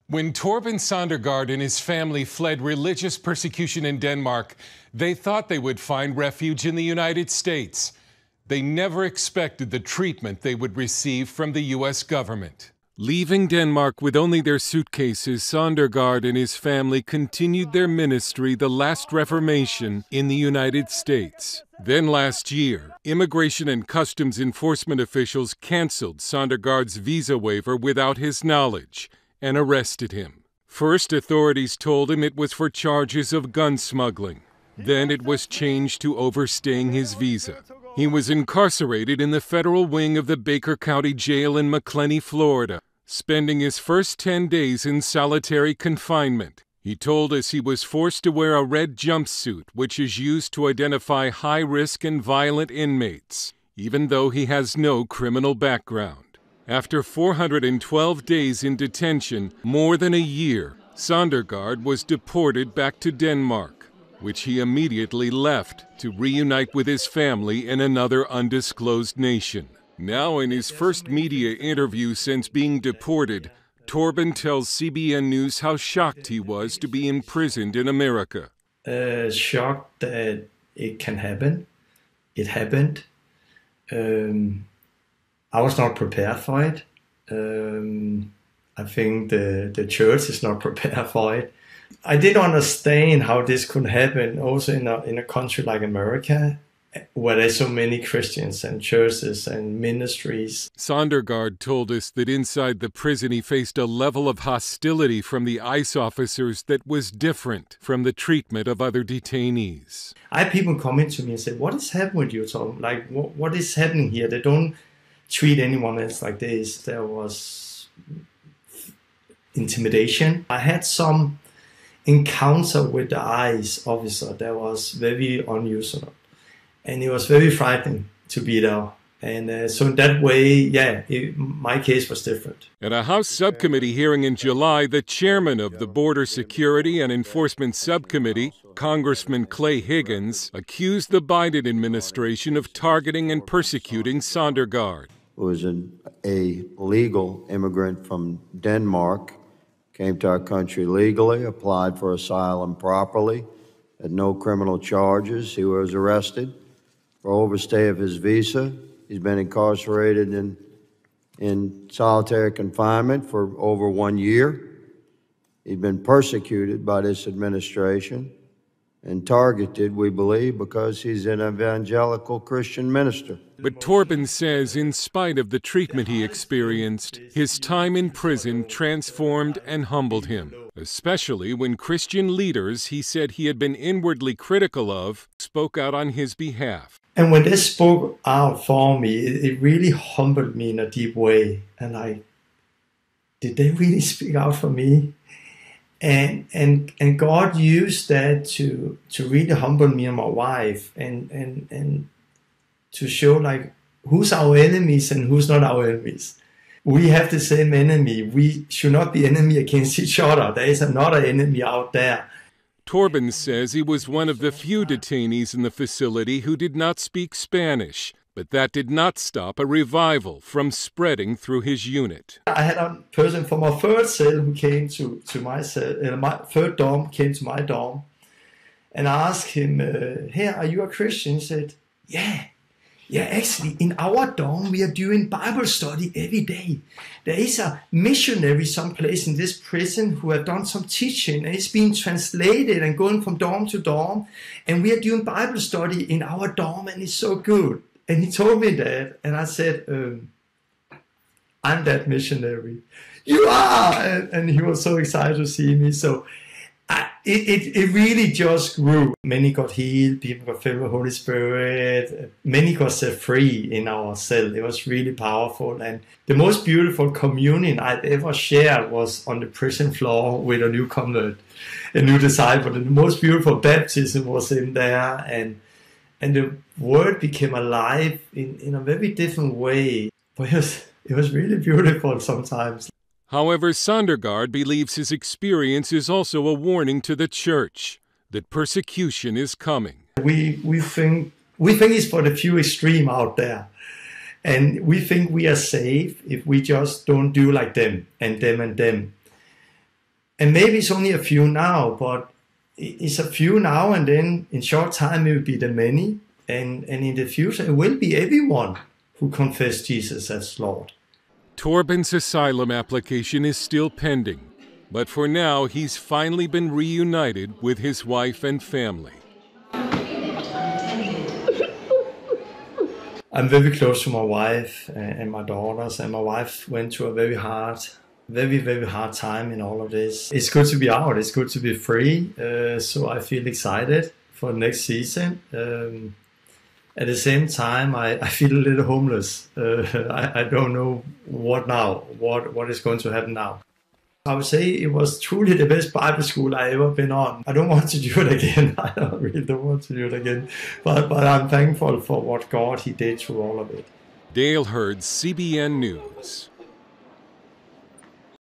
When Torben Søndergaard and his family fled religious persecution in Denmark, they thought they would find refuge in the United States. They never expected the treatment they would receive from the U.S. government. Leaving Denmark with only their suitcases, Søndergaard and his family continued their ministry, the last Reformation, in the United States. Then last year, Immigration and Customs Enforcement officials canceled Søndergaard's visa waiver without his knowledge and arrested him. First, authorities told him it was for charges of gun smuggling. Then it was changed to overstaying his visa. He was incarcerated in the federal wing of the Baker County Jail in McLeany, Florida, spending his first 10 days in solitary confinement. He told us he was forced to wear a red jumpsuit, which is used to identify high-risk and violent inmates, even though he has no criminal background. After 412 days in detention, more than a year, Søndergaard was deported back to Denmark, which he immediately left to reunite with his family in another undisclosed nation. Now, in his first media interview since being deported, Torben tells CBN News how shocked he was to be imprisoned in America. Shocked that it can happen. It happened. I was not prepared for it. I think the church is not prepared for it. I didn't understand how this could happen also in a country like America, where there's so many Christians and churches and ministries. Søndergaard told us that inside the prison he faced a level of hostility from the ICE officers that was different from the treatment of other detainees. I had people coming to me and say, "What is happening with you, Tom? Like, what is happening here? They don't treat anyone else like this." There was intimidation. I had some encounter with the ICE officer that was very unusual. And it was very frightening to be there. And so in that way, yeah, my case was different. At a House subcommittee hearing in July, the chairman of the Border Security and Enforcement Subcommittee, Congressman Clay Higgins, accused the Biden administration of targeting and persecuting Søndergaard. Who was a legal immigrant from Denmark, came to our country legally, applied for asylum properly, had no criminal charges. He was arrested for overstay of his visa. He's been incarcerated in solitary confinement for over 1 year. He's been persecuted by this administration and targeted, we believe, because he's an evangelical Christian minister. But Torben says in spite of the treatment he experienced, his time in prison transformed and humbled him, especially when Christian leaders he said he had been inwardly critical of spoke out on his behalf. And when they spoke out for me, it really humbled me in a deep way. And did they really speak out for me? And God used that to really humble me and my wife and to show like who's our enemies and who's not our enemies. We have the same enemy. We should not be enemy against each other. There is another enemy out there. Torben says he was one of the few detainees in the facility who did not speak Spanish, but that did not stop a revival from spreading through his unit. I had a person from my third cell who came to my cell, my third dorm came to my dorm, and I asked him, "Hey, are you a Christian?" He said, Yeah, actually, in our dorm, we are doing Bible study every day. There is a missionary someplace in this prison who have done some teaching, and it's being translated and going from dorm to dorm. And we are doing Bible study in our dorm, and it's so good. And he told me that, and I said, I'm that missionary. You are! And he was so excited to see me. So it really just grew. Many got healed, people got filled with the Holy Spirit, many got set free in our cell. It was really powerful. And the most beautiful communion I'd ever shared was on the prison floor with a new convert, a new disciple. And the most beautiful baptism was in there. And the word became alive in a very different way. But it was really beautiful sometimes. However, Søndergaard believes his experience is also a warning to the church that persecution is coming. We think it's for the few extreme out there. And we think we are safe if we just don't do like them and them and them. And maybe it's only a few now, but it's a few now, and then in short time it will be the many, and in the future it will be everyone who confess Jesus as Lord. Torben's asylum application is still pending, but for now he's finally been reunited with his wife and family. I'm very close to my wife and my daughters, and my wife went through a very hard time in all of this. It's good to be out, it's good to be free, so I feel excited for the next season. At the same time, I feel a little homeless. I don't know what is going to happen now. I would say it was truly the best Bible school I ever been on. I don't want to do it again. I really don't want to do it again. But I'm thankful for what God He did through all of it. Dale Hurd, CBN News.